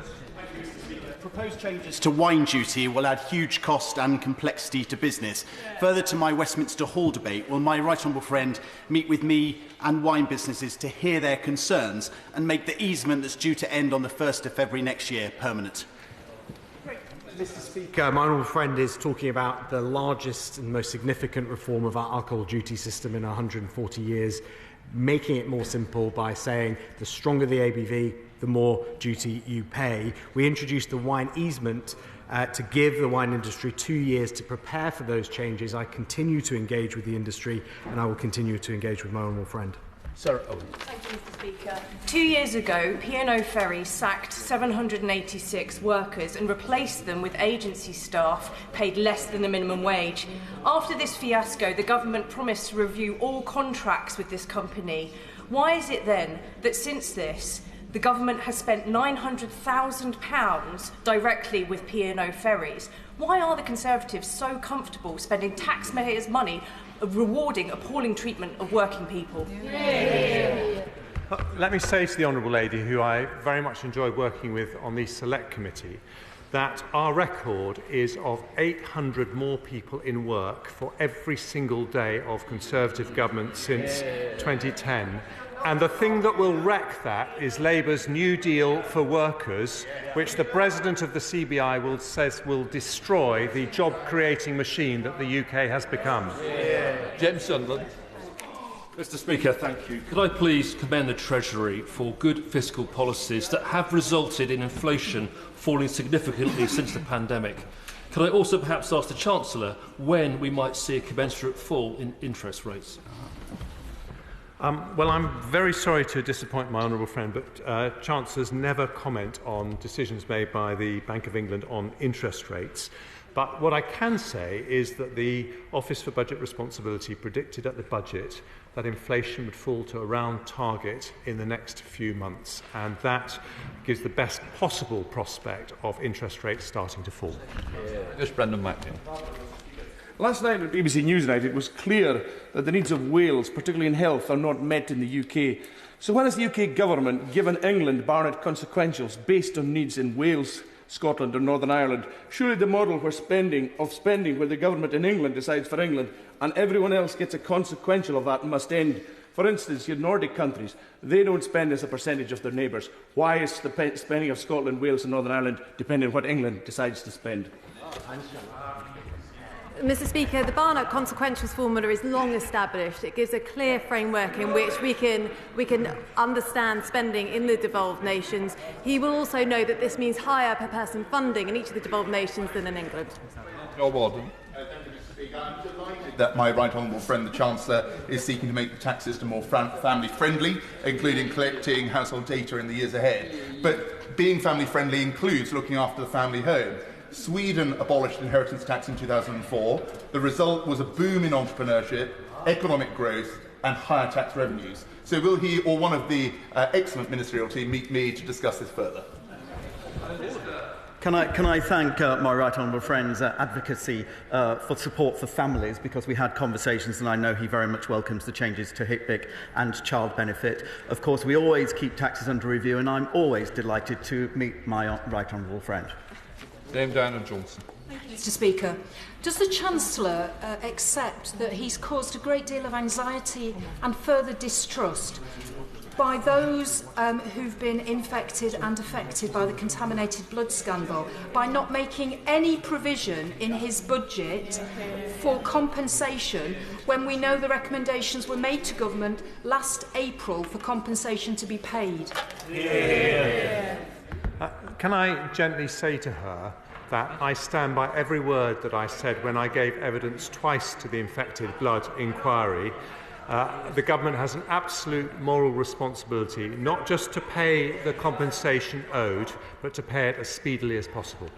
Proposed changes to wine duty will add huge cost and complexity to business. Further to my Westminster Hall debate, will my right honourable friend meet with me and wine businesses to hear their concerns and make the easement that's due to end on the 1st of February next year permanent? Mr. Speaker, my honourable friend is talking about the largest and most significant reform of our alcohol duty system in 140 years, making it more simple by saying the stronger the ABV, the more duty you pay. We introduced the wine easement to give the wine industry 2 years to prepare for those changes. I continue to engage with the industry, and I will continue to engage with my honourable friend. Sarah Owen. Thank you, Mr. Speaker. 2 years ago, P&O Ferry sacked 786 workers and replaced them with agency staff paid less than the minimum wage. After this fiasco, the government promised to review all contracts with this company. Why is it then that since this, the government has spent £900,000 directly with P&O Ferries? Why are the Conservatives so comfortable spending taxpayers' money rewarding appalling treatment of working people? Let me say to the Honourable Lady, who I very much enjoy working with on the Select Committee, that our record is of 800 more people in work for every single day of Conservative government since 2010. And the thing that will wreck that is Labour's New Deal for workers, which the President of the CBI says will destroy the job-creating machine that the UK has become. James Sunderland. Mr. Speaker, thank you. Could I please commend the Treasury for good fiscal policies that have resulted in inflation falling significantly since the pandemic? Could I also perhaps ask the Chancellor when we might see a commensurate fall in interest rates? Well, I'm very sorry to disappoint my honourable friend, but Chancellors never comment on decisions made by the Bank of England on interest rates. But what I can say is that the Office for Budget Responsibility predicted at the budget that inflation would fall to around target in the next few months, and that gives the best possible prospect of interest rates starting to fall. Just Brendan Macklin. Last night at BBC Newsnight, it was clear that the needs of Wales, particularly in health, are not met in the UK. So when has the UK government given England Barnett consequentials based on needs in Wales, Scotland and Northern Ireland? Surely the model where spending where the government in England decides for England and everyone else gets a consequential of that must end. For instance, your Nordic countries, they don't spend as a percentage of their neighbours. Why is the spending of Scotland, Wales and Northern Ireland dependent on what England decides to spend? Mr. Speaker, the Barnett consequentials formula is long established. It gives a clear framework in which we can understand spending in the devolved nations. He will also know that this means higher per person funding in each of the devolved nations than in England. Your Warden. I'm delighted that my right honourable friend, the Chancellor, is seeking to make the tax system more family-friendly, including collecting household data in the years ahead. But being family-friendly includes looking after the family home. Sweden abolished inheritance tax in 2004. The result was a boom in entrepreneurship, economic growth and higher tax revenues. So will he or one of the excellent ministerial team meet me to discuss this further? Can I thank my right honourable friend's advocacy for support for families, because we had conversations and I know he very much welcomes the changes to HIPBIC and child benefit. Of course, we always keep taxes under review and I'm always delighted to meet my right honourable friend. Dame Diana Johnson. Thank you, Mr. Speaker. Does the Chancellor accept that he's caused a great deal of anxiety and further distrust by those who've been infected and affected by the contaminated blood scandal by not making any provision in his budget for compensation when we know the recommendations were made to government last April for compensation to be paid? Yeah. Can I gently say to her that I stand by every word that I said when I gave evidence twice to the infected blood inquiry. The government has an absolute moral responsibility not just to pay the compensation owed, but to pay it as speedily as possible.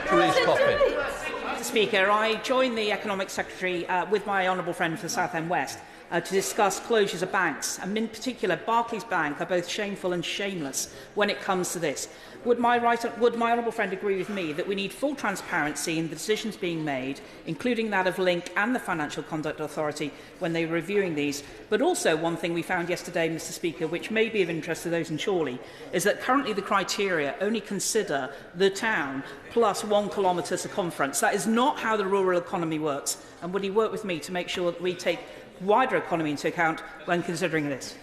Mr. Speaker, I join the Economic Secretary with my honourable friend for South End West to discuss closures of banks, and in particular Barclays Bank are both shameful and shameless when it comes to this. Would my honourable friend agree with me that we need full transparency in the decisions being made, including that of Link and the Financial Conduct Authority when they were reviewing these? But also one thing we found yesterday, Mr. Speaker, which may be of interest to those in Chorley, is that currently the criteria only consider the town plus 1 kilometre circumference. That is not how the rural economy works. And would he work with me to make sure that we take wider economy into account when considering this?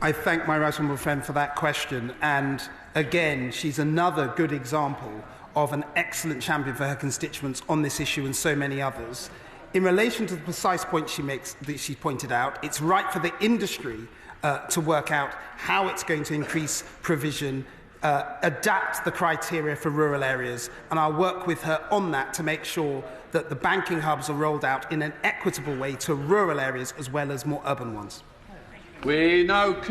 I thank my right honourable friend for that question, and again, she's another good example of an excellent champion for her constituents on this issue and so many others. In relation to the precise point she makes, that she pointed out, it's right for the industry to work out how it's going to increase provision, adapt the criteria for rural areas, and I'll work with her on that to make sure that the banking hubs are rolled out in an equitable way to rural areas as well as more urban ones. We now